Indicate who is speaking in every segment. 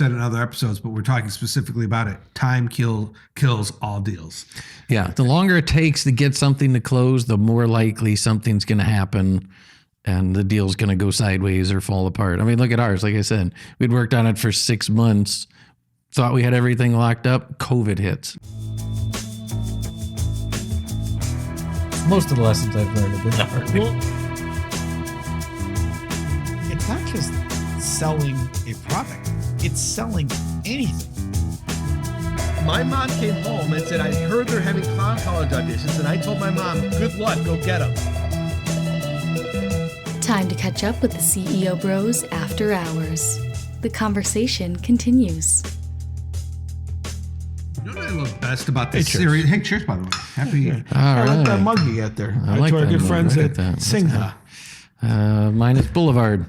Speaker 1: said in other episodes, but we're talking specifically about it. Time kills all deals.
Speaker 2: Yeah. The longer it takes to get something to close, the more likely something's going to happen and the deal's going to go sideways or fall apart. I mean, look at ours. Like I said, we'd worked on it for 6 months, thought we had everything locked up. COVID hits. Most of the lessons I've learned have been the hard way.
Speaker 3: It's not just selling a product, it's selling anything. My mom came home and said, I heard they're having clown college auditions, and I told my mom, good luck, go get them.
Speaker 4: Time to catch up with the CEO Bros after hours. The conversation continues.
Speaker 1: You know what I love best about this series? Hey, cheers, by the way. Happy.
Speaker 3: I like that mug you got there.
Speaker 2: I like
Speaker 3: to our
Speaker 2: that
Speaker 3: good
Speaker 2: mug.
Speaker 3: friends
Speaker 2: Look
Speaker 3: at
Speaker 2: at that.
Speaker 3: Singha.
Speaker 2: Mine is Boulevard.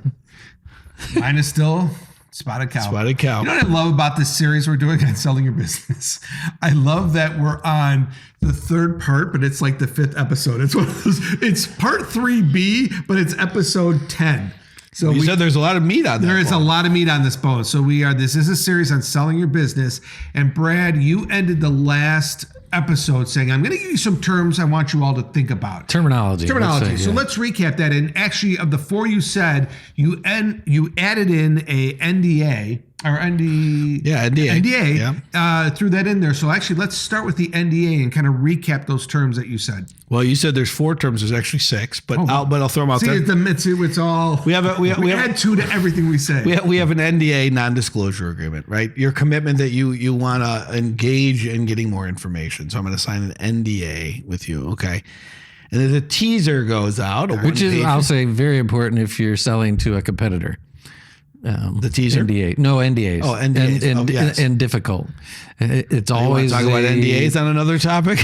Speaker 1: Mine is still Spotted Cow.
Speaker 3: Spotted Cow.
Speaker 1: You know what I love about this series we're doing on selling your business? I love that we're on the third part, but it's like the 5th episode. It's one of those, it's part 3B, but it's episode 10. So
Speaker 3: You said there's a lot of meat on there.
Speaker 1: There is a lot of meat on this bone. So this is a series on selling your business. And Brad, you ended the last episode saying, I'm going to give you some terms I want you all to think about.
Speaker 2: Terminology.
Speaker 1: So let's recap that. And actually, of the 4 you said, you added in a NDA or NDA.
Speaker 3: Yeah, NDA.
Speaker 1: Threw that in there. So actually, let's start with the NDA and kind of recap those terms that you said.
Speaker 3: Well, you said there's 4 terms. There's actually 6, but I'll throw them out there.
Speaker 1: It's all. We add 2 to everything we say.
Speaker 3: We have an NDA, non-disclosure agreement, right? Your commitment that you want to engage in getting more information. So I'm going to sign an NDA with you, okay? And then the teaser goes out,
Speaker 2: which is, I'll say, very important if you're selling to a competitor.
Speaker 3: The teaser?
Speaker 2: NDA. No, NDAs.
Speaker 3: Oh, NDAs.
Speaker 2: Yes. And difficult. It's always
Speaker 3: talk about NDAs on another topic?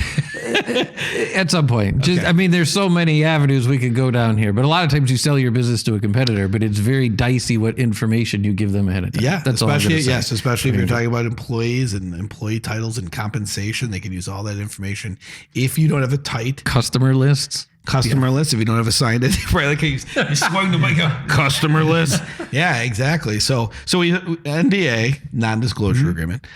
Speaker 2: At some point. Just, I mean, there's so many avenues we could go down here, but a lot of times you sell your business to a competitor, but it's very dicey what information you give them ahead of time.
Speaker 3: Yeah,
Speaker 2: that's all I'm gonna say.
Speaker 3: Yes, especially if you're talking about employees and employee titles and compensation. They can use all that information. If you don't have a tight
Speaker 2: customer lists.
Speaker 3: Customer list, if you don't have a signed it, right? Like you swung the mic up. Customer list. Yeah, exactly. So we NDA, non-disclosure agreement.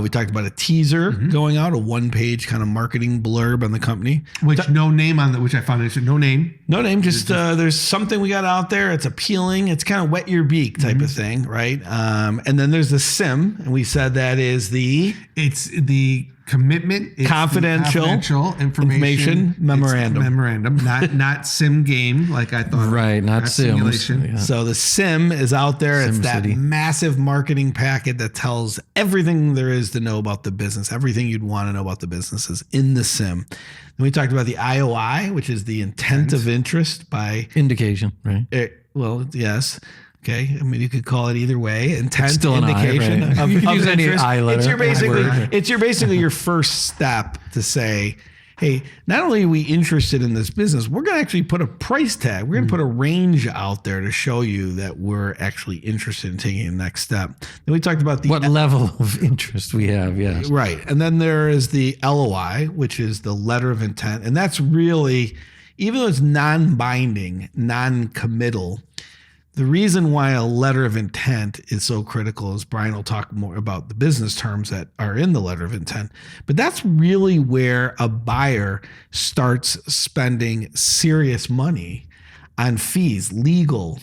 Speaker 3: We talked about a teaser going out, a 1-page kind of marketing blurb on the company.
Speaker 1: Which no name on which I found interesting. No name.
Speaker 3: No name. Just there's something we got out there. It's appealing. It's kind of wet your beak type of thing, right? And then there's the SIM, and we said that is
Speaker 1: it's the commitment, it's
Speaker 3: confidential information
Speaker 1: memorandum, not sim game like I thought.
Speaker 2: Right, not
Speaker 3: simulation. Yeah. So the SIM is out there. It's that massive marketing packet that tells everything there is to know about the business. Everything you'd want to know about the business is in the SIM. Then we talked about the IOI, which is the intent of interest by
Speaker 2: indication, right?
Speaker 3: Yes. Okay, I mean you could call it either way. Intent,
Speaker 2: still
Speaker 3: indication.
Speaker 2: I, right? You can use any I letter.
Speaker 3: It's basically your first step to say, hey, not only are we interested in this business, we're going to actually put a price tag. We're going to put a range out there to show you that we're actually interested in taking the next step. Then we talked about
Speaker 2: what level of interest we have. Yes,
Speaker 3: right. And then there is the LOI, which is the letter of intent, and that's really, even though it's non-binding, non-committal. The reason why a letter of intent is so critical is Brian will talk more about the business terms that are in the letter of intent, but that's really where a buyer starts spending serious money on fees, legal,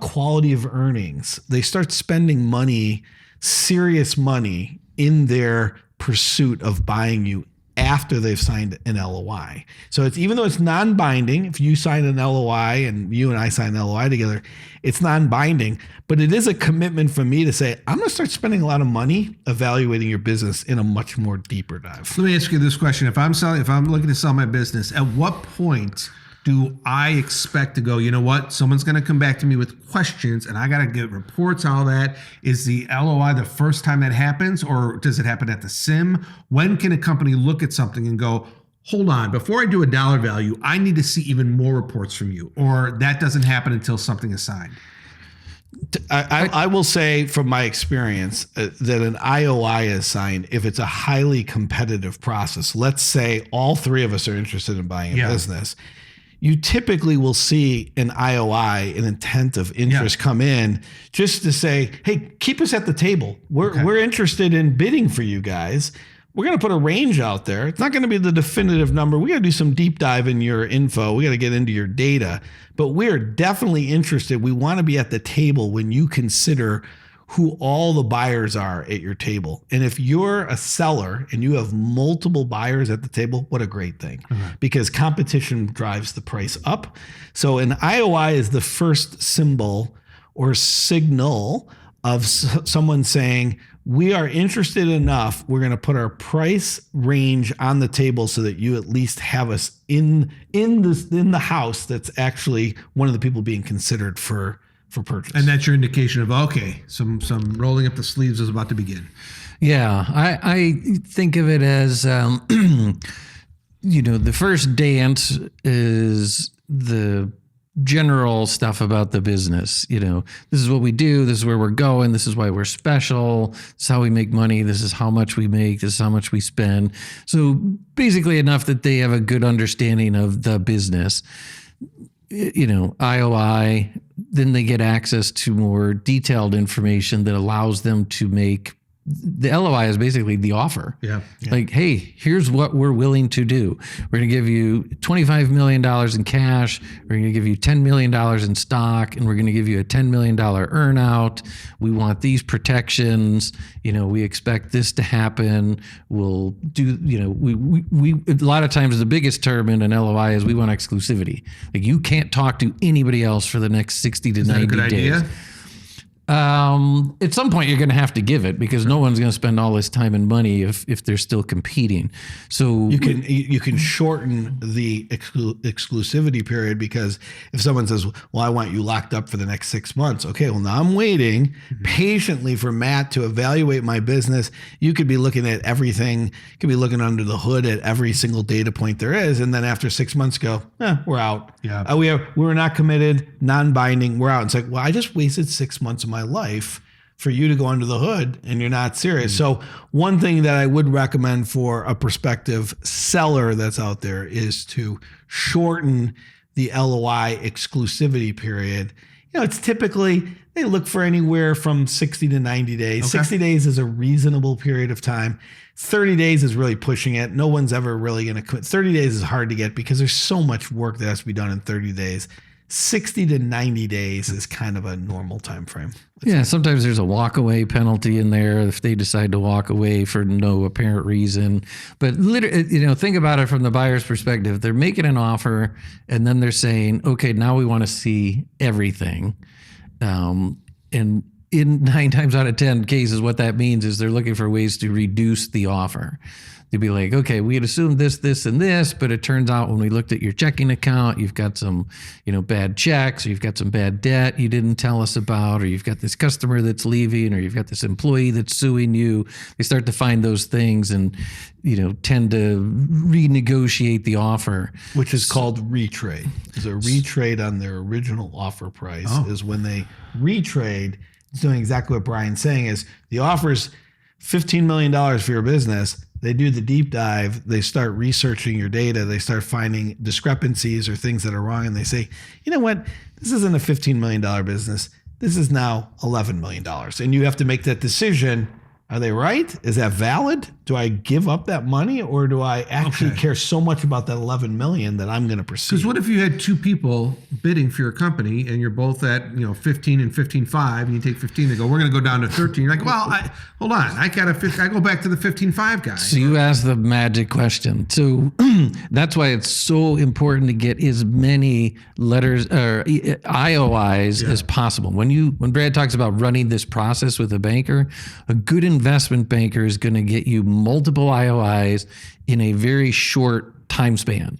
Speaker 3: quality of earnings. They start spending money, serious money in their pursuit of buying you after they've signed an LOI. So it's, even though it's non-binding, if you sign an LOI and you and I sign an LOI together, it's non-binding, but it is a commitment for me to say, I'm going to start spending a lot of money evaluating your business in a much more deeper dive.
Speaker 1: Let me ask you this question. If I'm looking to sell my business, at what point do I expect to go, you know what, someone's going to come back to me with questions and I got to get reports, all that? Is the LOI the first time that happens, or does it happen at the SIM? When can a company look at something and go, hold on, before I do a dollar value, I need to see even more reports from you, or that doesn't happen until something is signed?
Speaker 3: I will say from my experience that an IOI is signed if it's a highly competitive process. Let's say all 3 of us are interested in buying a business. you typically will see an IOI, an intent of interest, come in just to say, hey, keep us at the table. We're interested in bidding for you guys. We're going to put a range out there. It's not going to be the definitive number. We got to do some deep dive in your info. We got to get into your data, but we're definitely interested. We want to be at the table when you consider who all the buyers are at your table. And if you're a seller and you have multiple buyers at the table, what a great thing, because competition drives the price up. So an IOI is the first symbol or signal of someone saying, we are interested enough, we're going to put our price range on the table so that you at least have us in the house that's actually one of the people being considered for purchase.
Speaker 1: And that's your indication of, okay, some rolling up the sleeves is about to begin.
Speaker 2: Yeah, I think of it as, the first dance is the general stuff about the business. This is what we do. This is where we're going. This is why we're special. This is how we make money. This is how much we make. This is how much we spend. So basically enough that they have a good understanding of the business. IOI, then they get access to more detailed information that allows them to make. The LOI is basically the offer.
Speaker 1: Yeah.
Speaker 2: Like, hey, here's what we're willing to do. We're going to give you $25 million in cash. We're going to give you $10 million in stock, and we're going to give you a $10 million earnout. We want these protections. We expect this to happen. We'll do, we a lot of times the biggest term in an LOI is we want exclusivity. Like, you can't talk to anybody else for the next 60 to 90 days.
Speaker 1: Idea?
Speaker 2: At some point you're going to have to give it, because no one's going to spend all this time and money if they're still competing. So
Speaker 3: you can shorten the exclusivity period, because if someone says, well, I want you locked up for the next 6 months. Okay, well, now I'm waiting patiently for Matt to evaluate my business. You could be looking at everything. You could be looking under the hood at every single data point there is. And then after 6 months go, we're out.
Speaker 1: Yeah.
Speaker 3: We're not committed, non-binding. We're out. It's like, well, I just wasted 6 months of my life for you to go under the hood and you're not serious. So one thing that I would recommend for a prospective seller that's out there is to shorten the LOI exclusivity period. It's typically, they look for anywhere from 60 to 90 days.
Speaker 1: Okay.
Speaker 3: 60 days is a reasonable period of time. 30 days is really pushing it. No one's ever really going to quit. 30 days is hard to get because there's so much work that has to be done in 30 days. 60 to 90 days is kind of a normal time frame.
Speaker 2: Yeah, sometimes there's a walk-away penalty in there if they decide to walk away for no apparent reason. But literally, think about it from the buyer's perspective. They're making an offer, and then they're saying, okay, now we want to see everything. And in 9 times out of 10 cases, what that means is they're looking for ways to reduce the offer. They'd be like, okay, we had assumed this, this, and this, but it turns out when we looked at your checking account, you've got some, bad checks, or you've got some bad debt you didn't tell us about, or you've got this customer that's leaving, or you've got this employee that's suing you. They start to find those things and, tend to renegotiate the offer.
Speaker 3: Which is called retrade. Is a retrade on their original offer price is when they retrade. It's doing exactly what Brian's saying is the offer's $15 million for your business. They do the deep dive. They start researching your data. They start finding discrepancies or things that are wrong. And they say, you know what? This isn't a $15 million business. This is now $11 million. And you have to make that decision. Are they right? Is that valid? Do I give up that money, or do I actually care so much about that $11 million that I'm going to pursue?
Speaker 1: Because what if you had 2 people bidding for your company and you're both at 15 and 15.5, and you take 15, they go, we're going to go down to 13. You're like, well, hold on, I go back to the 15.5 guy.
Speaker 2: So you asked the magic question. So that's why it's so important to get as many letters or IOIs as possible. When Brad talks about running this process with a banker, a good investment banker is going to get you multiple IOIs in a very short time span.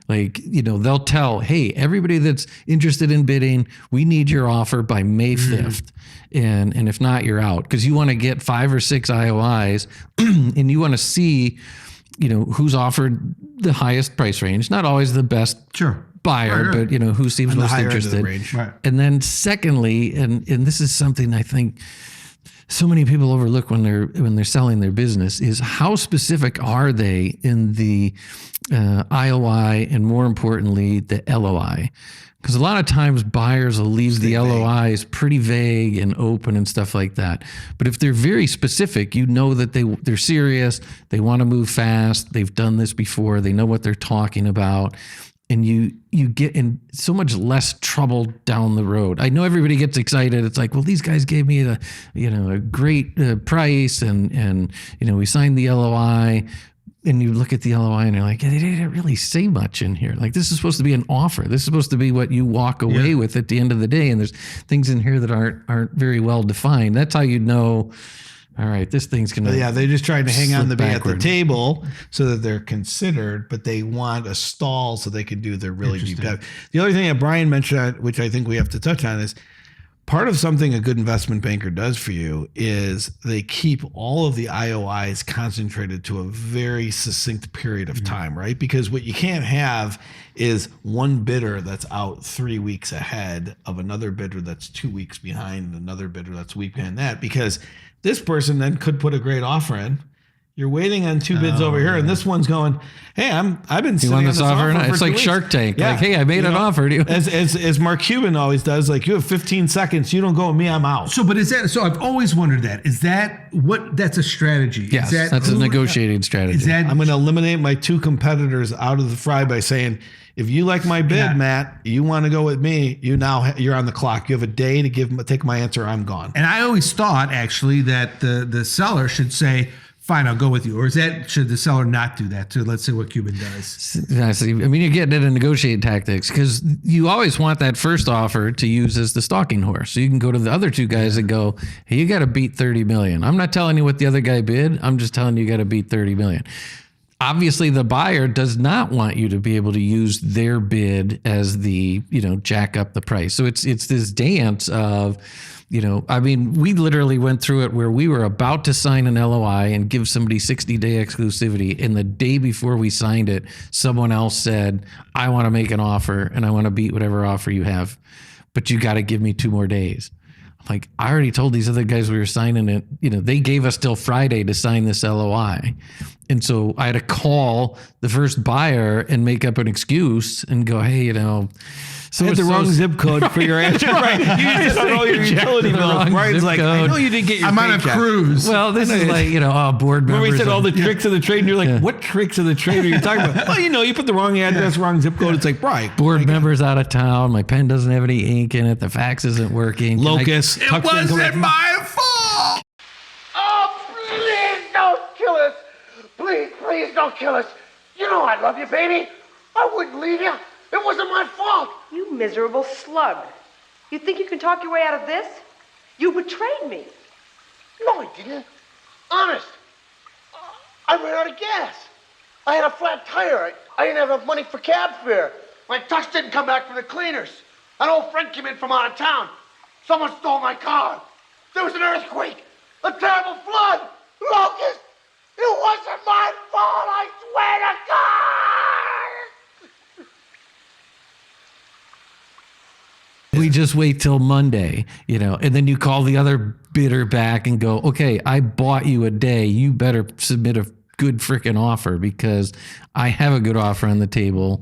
Speaker 2: Like, they'll tell, hey, everybody that's interested in bidding, we need your offer by May 5th. And if not, you're out. Because you want to get 5 or 6 IOIs and you want to see, who's offered the highest price range. Not always the best buyer, but who seems most interested.
Speaker 1: Right.
Speaker 2: And then secondly, and this is something I think so many people overlook when they're selling their business is how specific are they in the IOI and, more importantly, the LOI. Because a lot of times buyers will leave the LOIs pretty vague and open and stuff like that. But if they're very specific, you know that they're serious, they want to move fast, they've done this before, they know what they're talking about. And you get in so much less trouble down the road. I know everybody gets excited. It's like, well, these guys gave me a great price, and we signed the LOI. And you look at the LOI and you're like, they didn't really say much in here. Like, this is supposed to be an offer. This is supposed to be what you walk away with at the end of the day. And there's things in here that aren't very well defined. That's how you know. All right, this thing's going to.
Speaker 3: Yeah, they're just trying to hang on to be at the
Speaker 2: backward.
Speaker 3: table so that they're considered, but they want a stall so they can do their really deep dive. The other thing that Brian mentioned, which I think we have to touch on, is part of something a good investment banker does for you is they keep all of the IOIs concentrated to a very succinct period of time, right? Because what you can't have is one bidder that's out 3 weeks ahead of another bidder that's 2 weeks behind another bidder that's a week behind that, because this person then could put a great offer in. You're waiting on two bids over here, and this one's going, "Hey, I've been sitting on this offer for
Speaker 2: It's
Speaker 3: 2
Speaker 2: like
Speaker 3: weeks."
Speaker 2: Shark Tank.
Speaker 3: Yeah.
Speaker 2: Like, hey, I made an offer.
Speaker 3: As Mark Cuban always does, like, you have 15 seconds. You don't go with me, I'm out.
Speaker 1: So, but is that so? I've always wondered that. Is that what? That's a strategy.
Speaker 2: Yes,
Speaker 1: Is
Speaker 2: that's a negotiating strategy.
Speaker 1: Is that
Speaker 3: I'm going to eliminate my two competitors out of the fry by saying, if you like my bid, Matt, you want to go with me, you're on the clock. You have a day to take my answer. I'm gone.
Speaker 1: And I always thought actually that the seller should say, "Fine, I'll go with you," or should the seller not do that? To let's say what Cuban does.
Speaker 2: Yeah, so, I mean, you're getting into negotiating tactics because you always want that first offer to use as the stalking horse. So you can go to the other two guys and go, "Hey, you got to beat 30 million. I'm not telling you what the other guy bid. I'm just telling you got to beat 30 million." Obviously, the buyer does not want you to be able to use their bid as the, jack up the price. So it's this dance of, I mean, we literally went through it where we were about to sign an LOI and give somebody 60-day exclusivity. And the day before we signed it, someone else said, "I want to make an offer and I want to beat whatever offer you have, but you got to give me 2 more days." Like, I already told these other guys we were signing it. They gave us till Friday to sign this LOI. And so I had to call the first buyer and make up an excuse and go, "Hey, so
Speaker 3: I had the wrong zip code for your answer." Right. You just said all your utility bills. Brian's like, "I know you didn't get your
Speaker 1: I'm on a
Speaker 3: paycheck."
Speaker 1: cruise.
Speaker 2: Well, this is like, board members.
Speaker 3: Remember we said all the tricks of the trade, and you're like, "What tricks of the trade are you talking about?" Well, you put the wrong address, wrong zip code. It's like, Brian.
Speaker 2: Board members out of town. My pen doesn't have any ink in it. The fax isn't working.
Speaker 3: Locust.
Speaker 1: It wasn't my fault.
Speaker 5: Oh, please don't kill us. Please don't kill us. You know I love you, baby. I wouldn't leave you. It wasn't my fault.
Speaker 6: You miserable slug. You think you can talk your way out of this? You betrayed me.
Speaker 5: No, I didn't. Honest. I ran out of gas. I had a flat tire. I didn't have enough money for cab fare. My tux didn't come back from the cleaners. An old friend came in from out of town. Someone stole my car. There was an earthquake. A terrible flood. Locust. It wasn't my fault, I swear to God!
Speaker 2: We just wait till Monday, and then you call the other bidder back and go, "Okay, I bought you a day. You better submit a good freaking offer because I have a good offer on the table."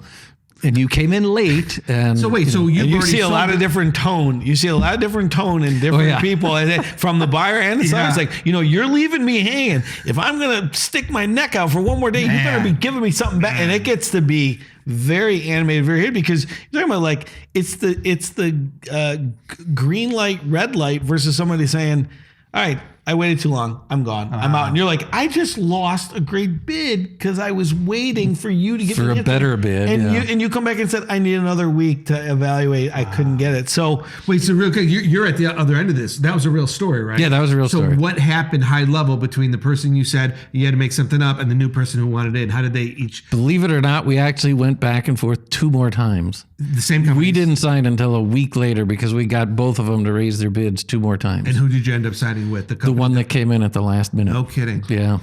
Speaker 2: And you came in late, and
Speaker 1: So wait,
Speaker 3: You see a lot of different tone. You see a lot of different tone in different people, and from the buyer and the seller. It's like, you're leaving me hanging. If I'm gonna stick my neck out for one more day, you better be giving me something back. And it gets to be very animated, very hit, because you're talking about like it's the green light, red light versus somebody saying, "All right, I waited too long. I'm gone. I'm out." And you're like, "I just lost a great bid because I was waiting for you to get
Speaker 2: for
Speaker 3: me
Speaker 2: a better bid."
Speaker 3: And you come back and said, "I need another week to evaluate. I couldn't get it." So
Speaker 1: Wait, so real quick, you're at the other end of this. That was a real story, right?
Speaker 2: Yeah, that was a real story.
Speaker 1: So what happened high level between the person you said you had to make something up and the new person who wanted in? How did they each
Speaker 2: Believe it or not, we actually went back and forth 2 more times.
Speaker 1: the same company?
Speaker 2: We didn't sign until a week later because we got both of them to raise their bids 2 more times.
Speaker 1: And who did you end up signing with? The
Speaker 2: The
Speaker 1: company?
Speaker 2: one that came in at the last minute.
Speaker 1: No kidding.
Speaker 2: Yeah.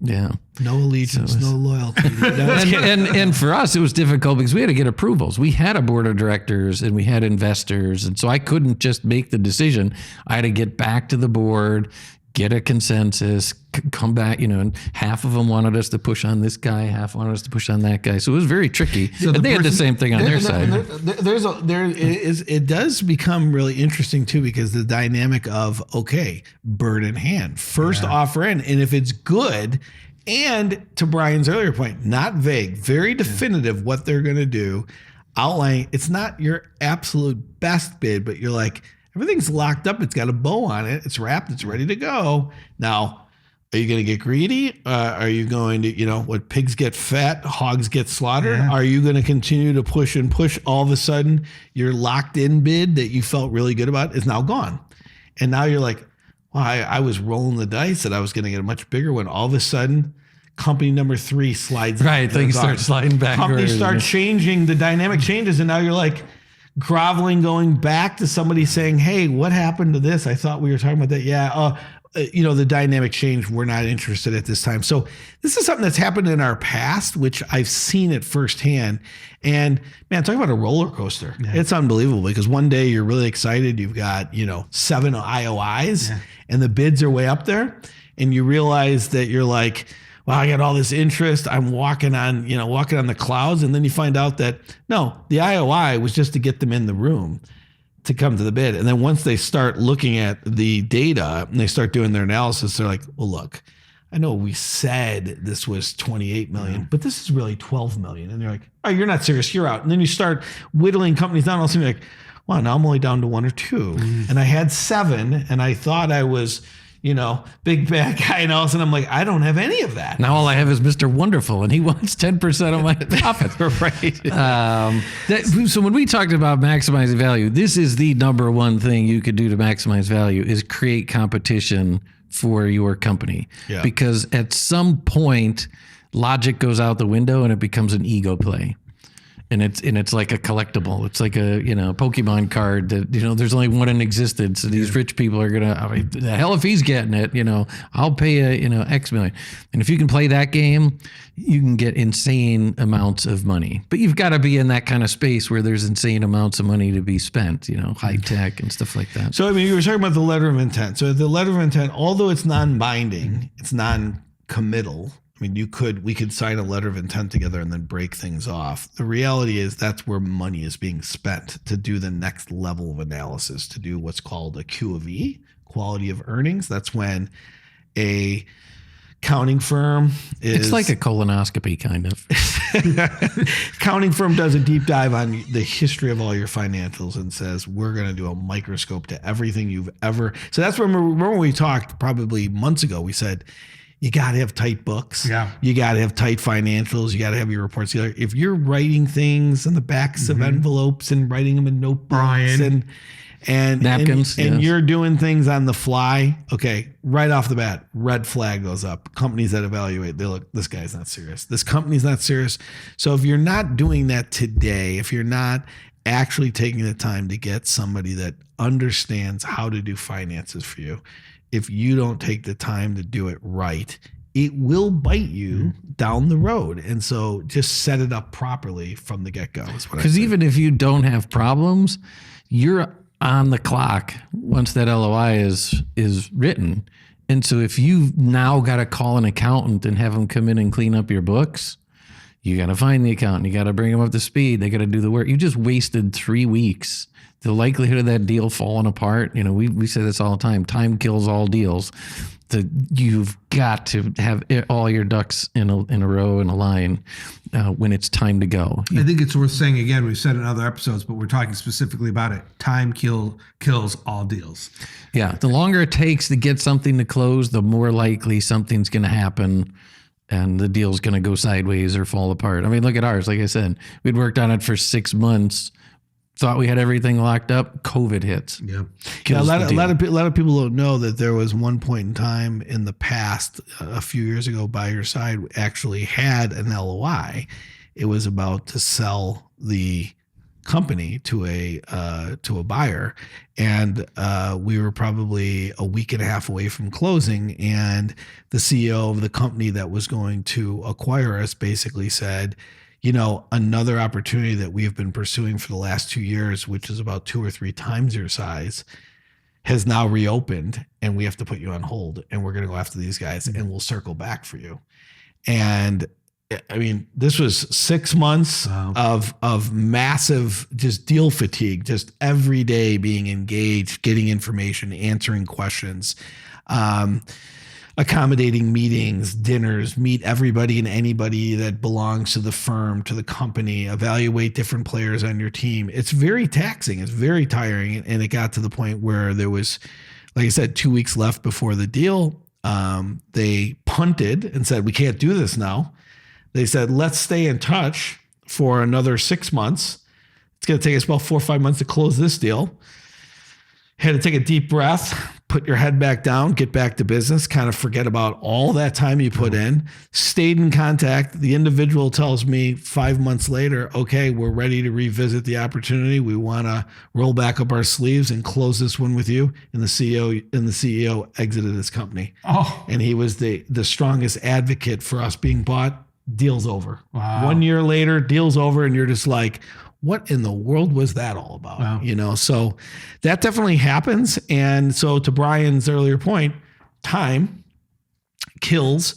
Speaker 2: Yeah.
Speaker 3: No allegiance, no loyalty.
Speaker 2: And for us, it was difficult because we had to get approvals. We had a board of directors and we had investors. And so I couldn't just make the decision. I had to get back to the board, get a consensus, come back, and half of them wanted us to push on this guy, half wanted us to push on that guy. So it was very tricky. So and they had the same thing on their side.
Speaker 3: It does become really interesting too, because the dynamic of, okay, bird in hand, first offer in, and if it's good, and to Brian's earlier point, not vague, very definitive what they're going to do, outlining, it's not your absolute best bid, but you're like, everything's locked up. It's got a bow on it. It's wrapped. It's ready to go. Now, are you going to get greedy? Are you going to, what pigs get fat, hogs get slaughtered? Yeah. Are you going to continue to push and push? All of a sudden, your locked in bid that you felt really good about is now gone. And now you're like, well, I was rolling the dice that I was going to get a much bigger one. All of a sudden, company number 3 slides.
Speaker 2: Right. Things start sliding back.
Speaker 3: Companies start changing. The dynamic changes. And now you're like, groveling, going back to somebody saying, hey, what happened to this? I thought we were talking about that. Yeah. The dynamic change. We're not interested at this time. So this is something that's happened in our past, which I've seen it firsthand. And man, talk about a roller coaster. Yeah. It's unbelievable because one day you're really excited. You've got, 7 IOIs and the bids are way up there. And you realize that you're like, wow, I got all this interest. I'm walking on the clouds. And then you find out that no, the IOI was just to get them in the room to come to the bid. And then once they start looking at the data and they start doing their analysis, they're like, well, look, I know we said this was 28 million, but this is really 12 million. And they're like, oh, you're not serious. You're out. And then you start whittling companies down. All of a sudden you're like, well, now I'm only down to 1 or 2. And I had 7 and I thought I was, big bad guy. And all of a sudden I'm like, I don't have any of that.
Speaker 2: Now all I have is Mr. Wonderful and he wants 10% of my profit.
Speaker 3: Right.
Speaker 2: So when we talked about maximizing value, this is the number one thing you could do to maximize value is create competition for your company. Yeah. Because at some point, logic goes out the window and it becomes an ego play. And it's like a collectible. It's like a Pokemon card that there's only one in existence. So these rich people are gonna, the hell if he's getting it. I'll pay X million. And if you can play that game, you can get insane amounts of money. But you've got to be in that kind of space where there's insane amounts of money to be spent. High tech and stuff like that.
Speaker 3: So you were talking about the letter of intent. So the letter of intent, although it's non-binding, it's non-committal. We could sign a letter of intent together and then break things off. The reality is that's where money is being spent to do the next level of analysis, to do what's called a Q of E, quality of earnings. That's when a accounting firm
Speaker 2: it's like a colonoscopy kind of.
Speaker 3: Accounting firm does a deep dive on the history of all your financials and says, we're going to do a microscope to everything you've ever. So that's when we talked probably months ago, we said, you got to have tight books. Yeah. You got to have tight financials. You got to have your reports together. If you're writing things on the backs of envelopes and writing them in notebooks and napkins and you're doing things on the fly, okay, right off the bat, red flag goes up. Companies that evaluate, they look, this guy's not serious. This company's not serious. So if you're not doing that today, if you're not actually taking the time to get somebody that understands how to do finances for you, if you don't take the time to do it right, it will bite you down the road. And so just set it up properly from the get-go.
Speaker 2: Because even if you don't have problems, you're on the clock once that LOI is written. And so if you've now got to call an accountant and have them come in and clean up your books, you got to find the accountant. You got to bring them up to speed. They got to do the work. You just wasted 3 weeks. The likelihood of that deal falling apart, we say this all the time. Time kills all deals. You've got to have all your ducks in a row in a line when it's time to go.
Speaker 1: I think it's worth saying again. We've said it in other episodes, but we're talking specifically about it. Time kills all deals.
Speaker 2: Yeah, the longer it takes to get something to close, the more likely something's going to happen. And the deal's going to go sideways or fall apart. Look at ours. Like I said, we'd worked on it for 6 months. Thought we had everything locked up. COVID hits.
Speaker 3: Yeah. A lot of people don't know that there was one point in time in the past, a few years ago, By Your Side actually had an LOI. It was about to sell the company to a buyer, and we were probably a week and a half away from closing, and the CEO of the company that was going to acquire us basically said, another opportunity that we have been pursuing for the last 2 years, which is about 2 or 3 times your size, has now reopened, and we have to put you on hold, and we're going to go after these guys, and we'll circle back for you. And I mean, this was 6 months of massive just deal fatigue, just every day being engaged, getting information, answering questions, accommodating meetings, dinners, meet everybody and anybody that belongs to the firm, to the company, evaluate different players on your team. It's very taxing. It's very tiring. And it got to the point where there was, like I said, 2 weeks left before the deal. They punted and said, we can't do this now. They said, let's stay in touch for another 6 months. It's going to take us about 4 or 5 months to close this deal. Had to take a deep breath, put your head back down, get back to business, kind of forget about all that time you put in, stayed in contact. The individual tells me 5 months later, okay, we're ready to revisit the opportunity. We want to roll back up our sleeves and close this one with you. And the CEO exited his company. Oh. And he was the strongest advocate for us being bought. Deal's over. Wow. 1 year later, deal's over, and you're just like, what in the world was that all about? Wow. So that definitely happens. And so to Brian's earlier point, time kills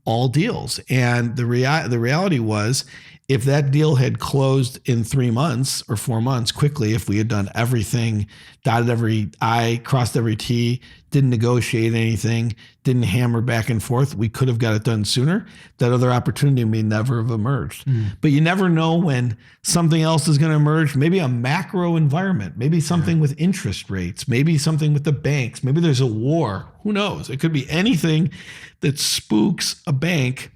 Speaker 3: all deals. And the reality was, if that deal had closed in 3 months or 4 months quickly, if we had done everything, dotted every I, crossed every T, didn't negotiate anything, didn't hammer back and forth, we could have got it done sooner. That other opportunity may never have emerged. But you never know when something else is going to emerge, maybe a macro environment, maybe something with interest rates, maybe something with the banks, maybe there's a war. Who knows? It could be anything that spooks a bank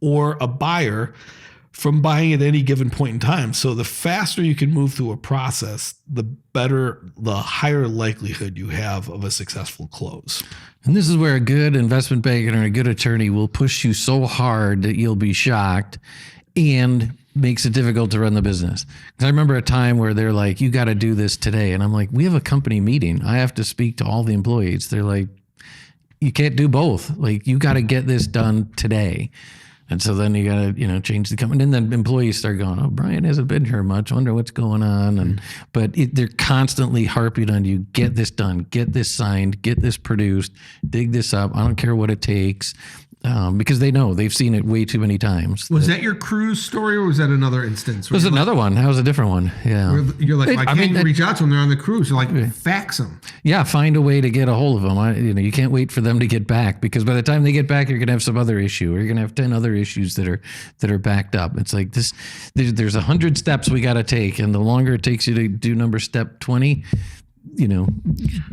Speaker 3: or a buyer from buying at any given point in time. So the faster you can move through a process, the higher likelihood you have of a successful close.
Speaker 2: And this is where a good investment banker and a good attorney will push you so hard that you'll be shocked and makes it difficult to run the business. Because I remember a time where they're like, you got to do this today. And I'm like, we have a company meeting. I have to speak to all the employees. They're like, you can't do both. Like, you got to get this done today. And so then you got to, change the company. And then employees start going, oh, Brian hasn't been here much. I wonder what's going on. But they're constantly harping on you, get this done, get this signed, get this produced, dig this up. I don't care what it takes. Because they know they've seen it way too many times.
Speaker 1: Was that your cruise story, or was that another instance?
Speaker 2: It was another one. That was a different one. Yeah.
Speaker 1: You're like, I can't reach out to them. They're on the cruise. You're like, fax them.
Speaker 2: Yeah, find a way to get a hold of them. You can't wait for them to get back, because by the time they get back, you're going to have some other issue, or you're going to have 10 other issues that are backed up. It's like this. There's 100 steps we got to take, and the longer it takes you to do step 20.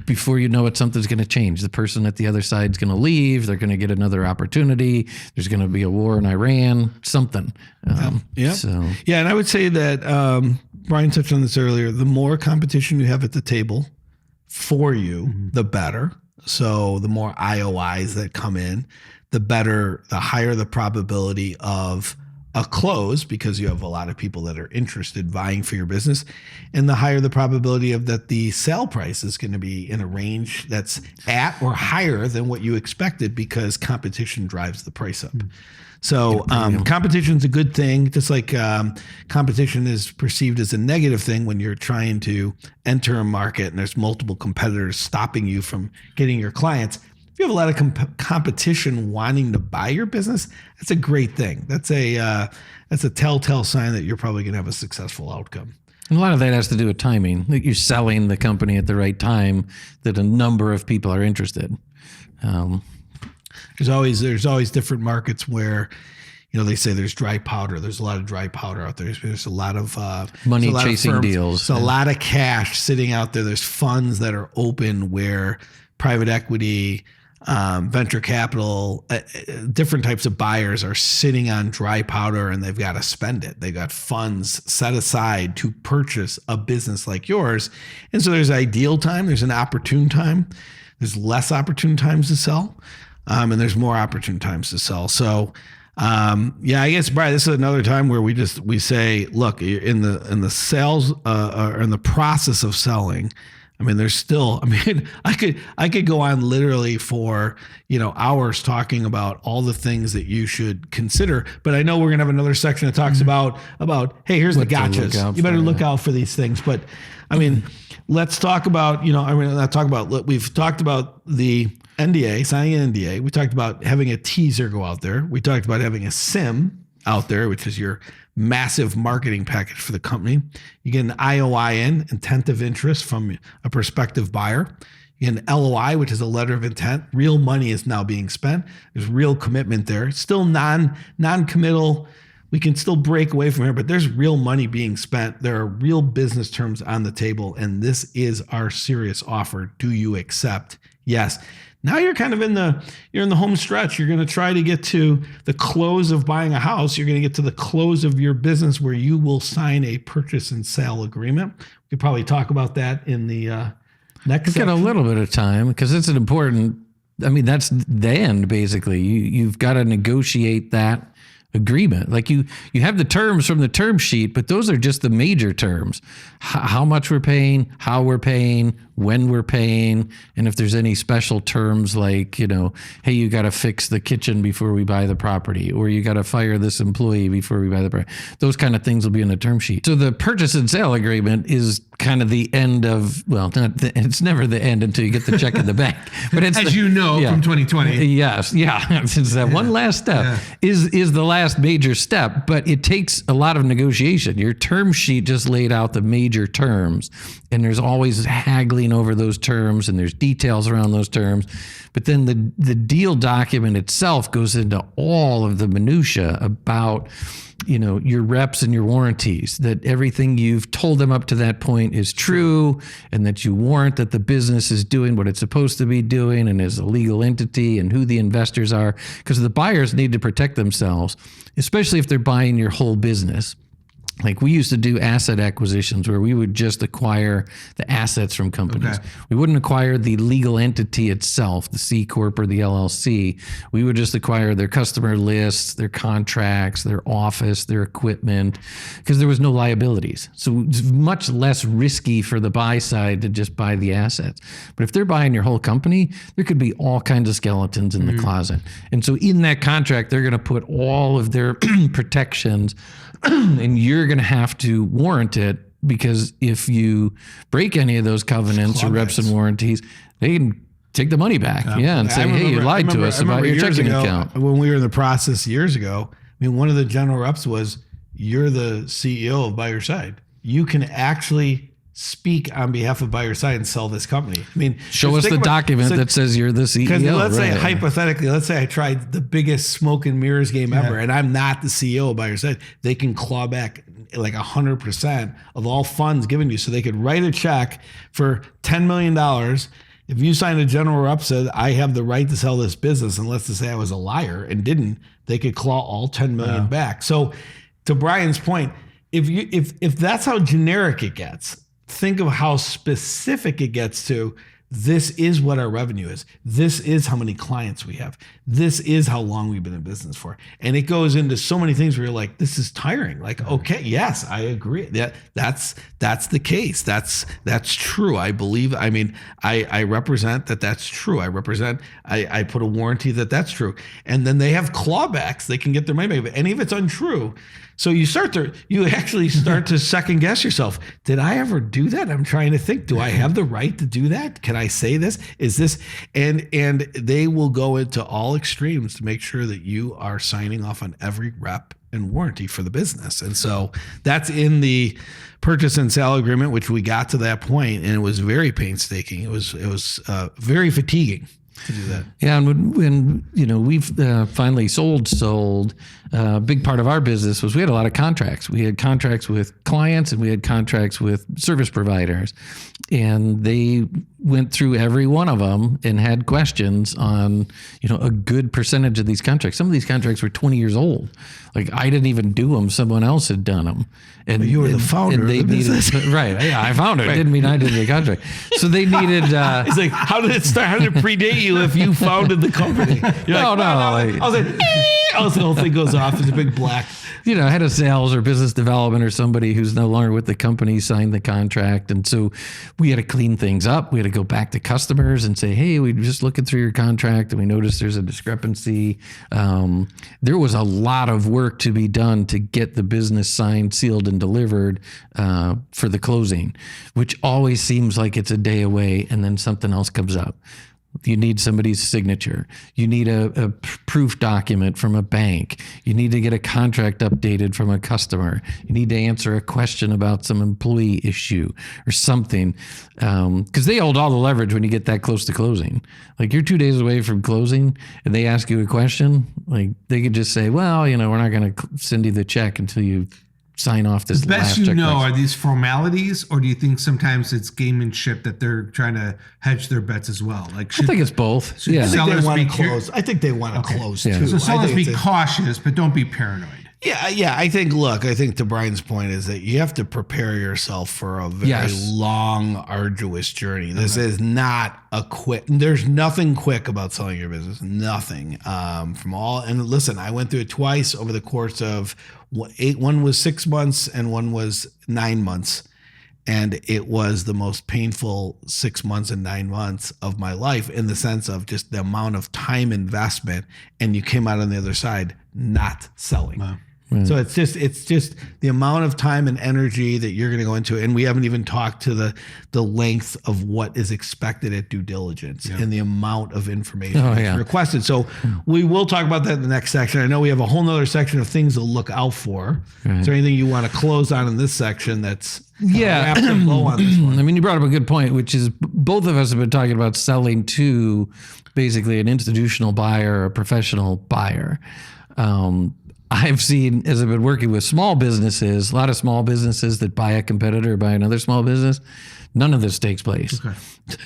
Speaker 2: Before you know it, something's going to change. The person at the other side's going to leave. They're going to get another opportunity. There's going to be a war in Iran, something.
Speaker 3: And I would say that Brian touched on this earlier. The more competition you have at the table for you, the better. So the more IOIs that come in, the better, the higher the probability of a close, because you have a lot of people that are interested vying for your business, and the higher the probability of that the sale price is going to be in a range that's at or higher than what you expected, because competition drives the price up. So competition is a good thing, just like competition is perceived as a negative thing when you're trying to enter a market and there's multiple competitors stopping you from getting your clients. If you have a lot of competition wanting to buy your business, that's a great thing. That's a telltale sign that you're probably going to have a successful outcome.
Speaker 2: And a lot of that has to do with timing. Like, you're selling the company at the right time that a number of people are interested.
Speaker 3: There's always different markets where, they say there's dry powder. There's a lot of dry powder out there. There's a lot of
Speaker 2: money chasing deals.
Speaker 3: So a lot of cash sitting out there. There's funds that are open where private equity, venture capital, different types of buyers are sitting on dry powder, and they've got to spend it. They've got funds set aside to purchase a business like yours. And so there's ideal time, there's an opportune time, there's less opportune times to sell, and there's more opportune times to sell. So Yeah, I guess, Brian, this is another time where we say, look, in the sales or in the process of selling. I mean, there's still. I mean, I could go on literally for hours talking about all the things that you should consider. But I know we're gonna have another section that talks about hey, here's the gotchas. You better look out for these things. But I mean, let's talk about we've talked about the NDA, signing an NDA. We talked about having a teaser go out there. We talked about having a SIM out there, which is your massive marketing package for the company. You get an IOIN, intent of interest, from a prospective buyer. You get an LOI, which is a letter of intent. Real money is now being spent. There's real commitment there. It's still non-committal. We can still break away from here, but there's real money being spent. There are real business terms on the table, and this is our serious offer. Do you accept? Yes. Now you're kind of in the home stretch. You're going to try to get to the close of buying a house. You're going to get to the close of your business where you will sign a purchase and sale agreement. We could probably talk about that in the next section.
Speaker 2: Got a little bit of time because it's an important. I mean, that's the end basically. You've got to negotiate that agreement. Like you have the terms from the term sheet, but those are just the major terms. How much we're paying, how we're paying, when we're paying, and if there's any special terms like, hey, you got to fix the kitchen before we buy the property, or you got to fire this employee before we buy the property. Those kind of things will be in the term sheet. So the purchase and sale agreement is kind of the end of, it's never the end until you get the check in the bank. But it's
Speaker 1: from 2020.
Speaker 2: Yes. Yeah. It's that one last step is the last major step, but it takes a lot of negotiation. Your term sheet just laid out the major terms, and there's always haggling over those terms, and there's details around those terms. But then the deal document itself goes into all of the minutia about, your reps and your warranties, that everything you've told them up to that point is true, and that you warrant that the business is doing what it's supposed to be doing and is a legal entity, and who the investors are, because the buyers need to protect themselves, especially if they're buying your whole business. Like we used to do asset acquisitions where we would just acquire the assets from companies. Okay. We wouldn't acquire the legal entity itself, the C Corp or the LLC. We would just acquire their customer lists, their contracts, their office, their equipment, because there was no liabilities. So it's much less risky for the buy side to just buy the assets. But if they're buying your whole company, there could be all kinds of skeletons in the closet. And so in that contract, they're going to put all of their protections and you're going to have to warrant it, because if you break any of those covenants or reps and warranties, they can take the money back. And say, hey, you lied to us about your checking account.
Speaker 3: When we were in the process years ago, one of the general reps was, you're the CEO of By Your Side. You can actually speak on behalf of By Your Side and sell this company.
Speaker 2: Show us the document that says you're the CEO.
Speaker 3: Because let's say, hypothetically, I tried the biggest smoke and mirrors game ever, and I'm not the CEO of By Your Side. They can claw back like 100% of all funds given to you. So they could write a check for $10 million. If you signed a general rep said, I have the right to sell this business, and let's just say I was a liar and didn't, they could claw all 10 million back. So to Brian's point, if that's how generic it gets, think of how specific it gets to, this is what our revenue is. This is how many clients we have. This is how long we've been in business for. And it goes into so many things where you're like, this is tiring. Like, okay, yes, I agree. That's the case. That's true. I believe, I represent that's true. I put a warranty that's true. And then they have clawbacks. They can get their money back. But any of it's untrue. So you actually start to second guess yourself. Did I ever do that? I'm trying to think, do I have the right to do that? Can I say this? Is this, and they will go into all extremes to make sure that you are signing off on every rep and warranty for the business. And so that's in the purchase and sale agreement, which we got to that point, and it was very painstaking. It was very fatiguing to do that.
Speaker 2: Yeah, and when we've finally sold, a big part of our business was we had a lot of contracts. We had contracts with clients and we had contracts with service providers, and they went through every one of them and had questions on a good percentage of these contracts. Some of these contracts were 20 years old. Like I didn't even do them; someone else had done them. And
Speaker 3: you were the founder of the business.
Speaker 2: Right? Yeah, I found it. Right. Didn't mean I did the contract. So they needed.
Speaker 3: It's like, how did it start? How did it predate you if you founded the company?
Speaker 2: I was like,
Speaker 3: else, the whole thing goes off as a big black.
Speaker 2: Head of sales or business development or somebody who's no longer with the company signed the contract. And so we had to clean things up. We had to go back to customers and say, hey, we're just looking through your contract and we noticed there's a discrepancy. There was a lot of work to be done to get the business signed, sealed, and delivered for the closing, which always seems like it's a day away and then something else comes up. You need somebody's signature. You need a proof document from a bank. You need to get a contract updated from a customer. You need to answer a question about some employee issue or something. Because they hold all the leverage when you get that close to closing. Like you're 2 days away from closing and they ask you a question, like they could just say, well, we're not going to send you the check until you sign off this
Speaker 1: best
Speaker 2: last check.
Speaker 1: Are these formalities, or do you think sometimes it's gamemanship that they're trying to hedge their bets as well? Like,
Speaker 2: I think it's both. Yeah.
Speaker 3: I think they
Speaker 1: sellers
Speaker 3: want to
Speaker 1: be
Speaker 3: close. I think they want to close
Speaker 2: Yeah.
Speaker 3: too.
Speaker 1: So
Speaker 3: I
Speaker 1: sellers
Speaker 3: think
Speaker 1: be
Speaker 3: it's
Speaker 1: cautious, but don't be paranoid.
Speaker 3: Yeah. I think to Brian's point is that you have to prepare yourself for a very long, arduous journey. This is not there's nothing quick about selling your business. Nothing. And listen, I went through it twice over the course of one was 6 months and one was 9 months. And it was the most painful 6 months and 9 months of my life in the sense of just the amount of time investment. And you came out on the other side not selling.
Speaker 1: Wow.
Speaker 3: So it's just the amount of time and energy that you're going to go into, and we haven't even talked to the length of what is expected at due diligence and the amount of information that's requested. So we will talk about that in the next section. I know we have a whole nother section of things to look out for. Is there anything you want to close on in this section that's wrapped up low on this one?
Speaker 2: I mean, you brought up a good point, which is both of us have been talking about selling to basically an institutional buyer or a professional buyer. I've seen, as I've been working with small businesses, a lot of small businesses that buy a competitor or buy another small business, none of this takes place. Okay.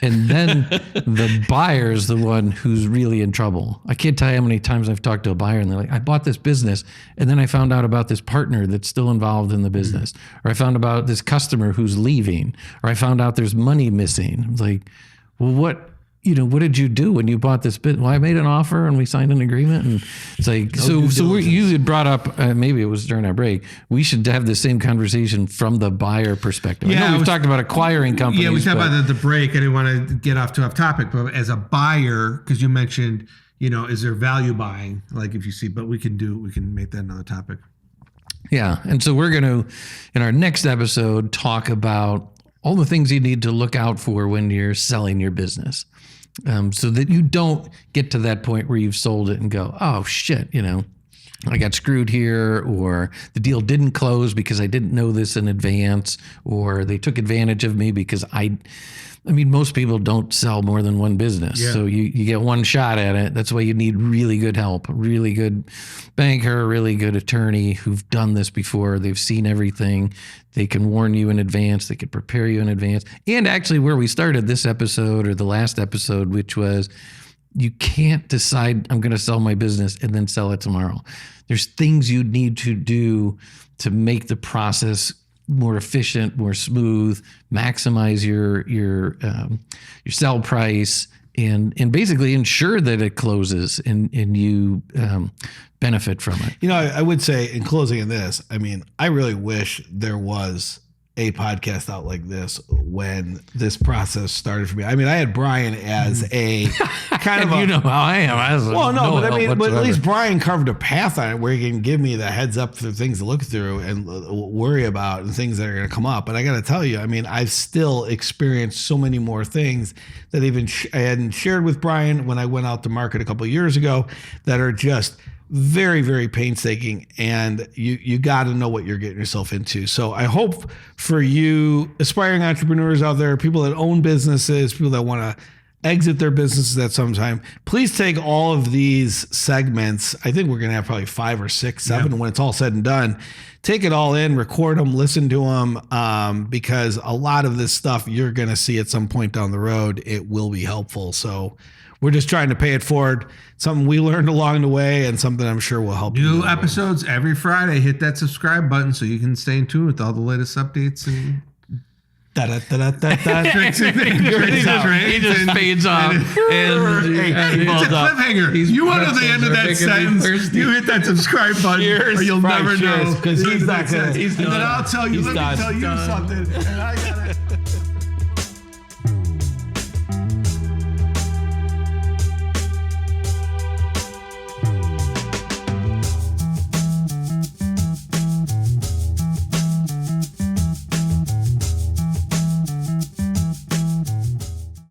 Speaker 2: And then the buyer is the one who's really in trouble. I can't tell you how many times I've talked to a buyer and they're like, I bought this business and then I found out about this partner that's still involved in the business. Or I found about this customer who's leaving. Or I found out there's money missing. It's like, well, what did you do when you bought this bit? Well, I made an offer and we signed an agreement. And it's like, you had brought up, maybe it was during our break, we should have the same conversation from the buyer perspective.
Speaker 1: Yeah,
Speaker 2: I know we've talked about acquiring companies.
Speaker 1: Yeah, we talked about the break. I didn't want to get off topic, but as a buyer, because you mentioned, is there value buying? Like if you see, but we can make that another topic.
Speaker 2: Yeah. And so we're going to, in our next episode, talk about all the things you need to look out for when you're selling your business. So that you don't get to that point where you've sold it and go, oh shit, I got screwed here, or the deal didn't close because I didn't know this in advance, or they took advantage of me because most people don't sell more than one business. Yeah. So you get one shot at it. That's why you need really good help, a really good banker, a really good attorney who've done this before. They've seen everything. They can warn you in advance. They can prepare you in advance. And actually where we started this episode or the last episode, which was you can't decide I'm going to sell my business and then sell it tomorrow. There's things you need to do to make the process more efficient, more smooth, maximize your sell price, and basically ensure that it closes and you benefit from it.
Speaker 3: I would say in closing in this, I really wish there was a podcast out like this when this process started for me. I had Brian as a kind of
Speaker 2: how I am.
Speaker 3: But at least Brian carved a path on it where he can give me the heads up for things to look through and worry about and things that are going to come up. But I got to tell you, I've still experienced so many more things that even I hadn't shared with Brian when I went out to market a couple of years ago that are just very, very painstaking, and you got to know what you're getting yourself into. So I hope for you aspiring entrepreneurs out there, people that own businesses, people that want to exit their businesses at some time, please take all of these segments. I think we're going to have probably 5 or 6, 7 when it's all said and done. Take it all in, record them, listen to them, because a lot of this stuff you're going to see at some point down the road. It will be helpful. So we're just trying to pay it forward. Something we learned along the way and something I'm sure will help you.
Speaker 1: New episodes every Friday. Hit that subscribe button so you can stay in tune with all the latest updates. And
Speaker 3: Da-da-da-da-da-da.
Speaker 2: He just fades off. And
Speaker 1: It's a cliffhanger. You want to know the end of that sentence? You hit that subscribe button, or you'll never know.
Speaker 3: Because he's not gonna.
Speaker 1: And then I'll tell you. Let me tell you something. And I gotta.